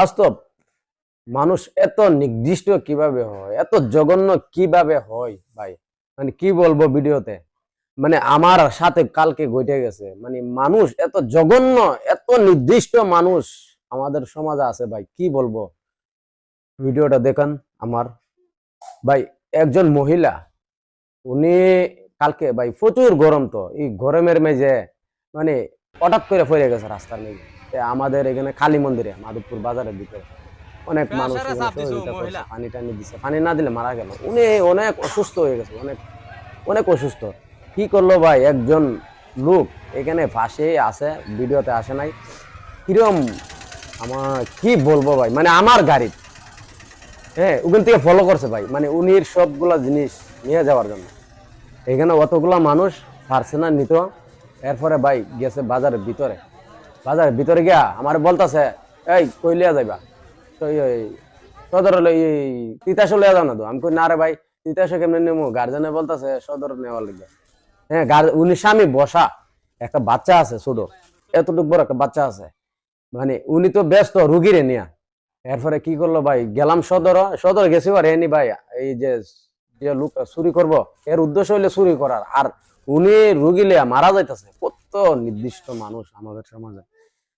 বাস্তব মানুষ এত নির্দিষ্ট কিভাবে হয়, এত জঘন্য কিভাবে হয় ভাই, মানে কি বলবো ভিডিওতে। মানে আমার সাথে কালকে ঘটে গেছে, মানে মানুষ এত জঘন্য, এত নির্দিষ্ট মানুষ আমাদের সমাজে আছে ভাই, কি বলবো। ভিডিওটা দেখান আমার ভাই। একজন মহিলা, উনি কালকে ভাই প্রচুর গরম, তো এই গরমের মেঝে মানে হঠাৎ করে পড়ে গেছে রাস্তার মেঝে। আমাদের এখানে কালী মন্দিরে মাধবপুর বাজারের ভিতরে অনেক মানুষ প্রেসারে এখানে চাপ দিছে ও সহযোগিতা করছে, মহিলা। পানি টানি দিছে, পানি না দিলে মারা গেল। উনি অনেক অসুস্থ হয়ে গেছে, অনেক অনেক অসুস্থ। কি করলো ভাই, একজন লোক এখানে পাশে আছে, ভিডিওতে আসে নাই, কিরম আমার কি বলবো ভাই, মানে আমার গাড়ি, হ্যাঁ, ওখান থেকে ফলো করছে ভাই, মানে উনির সবগুলা জিনিস নিয়ে যাওয়ার জন্য। এখানে অতগুলা মানুষ পারছে না নিত। এরপরে ভাই গেছে বাজারের ভিতরে, বাজারের ভিতরে গিয়া আমার বলতেছে, এই কই লিয়া যাইবা, তো এই সদর হলো এই তিতাসে লিয়া যাও না তো। আমি কই না রে ভাই, তিতাসে কেমনে নেবো, গার্জেনে বলতেছে সদর নেওয়ার লিগে। হ্যাঁ, উনি স্বামী বসা, একটা বাচ্চা আছে ছোট, এতটুকু বড় একটা বাচ্চা আছে, মানে উনি তো ব্যস্ত রুগীরে নিয়া। এরপরে কি করলো ভাই, গেলাম সদর গেছি, আর এনি ভাই এই যে যে লোক চুরি করব, এর উদ্দেশ্য হইলে চুরি করার, আর উনি রুগী লিয়া মারা যাইতেছে। কত নির্দিষ্ট মানুষ আমাদের সমাজে।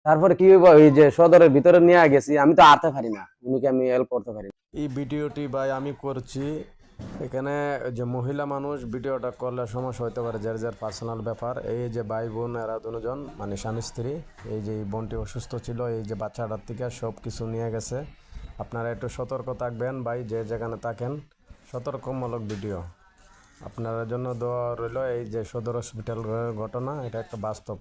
তারপরে কি হইব, এই যে সদরের ভিতরে নিয়ে গেছি, আমি তো আরতে পারি না, উনিকে আমি হেল্প করতে পারি না। এই ভিডিওটি ভাই আমি করছি। এখানে যে মহিলা মানুষ ভিডিওটা করলে সমস্যা হতে পারে, যার যার পার্সোনাল ব্যাপার। এই যে ভাই বোন এরা দুজন মানে স্বামী স্ত্রী, এই যে এই বোনটি অসুস্থ ছিল, এই যে বাচ্চাটার থেকে সব কিছু নিয়ে গেছে। আপনারা একটু সতর্ক থাকবেন ভাই, যে যেখানে থাকেন। সতর্কমূলক ভিডিও আপনার জন্য দোয়া রইল। এই যে সদর হসপিটাল ঘটনা, এটা একটা বাস্তব।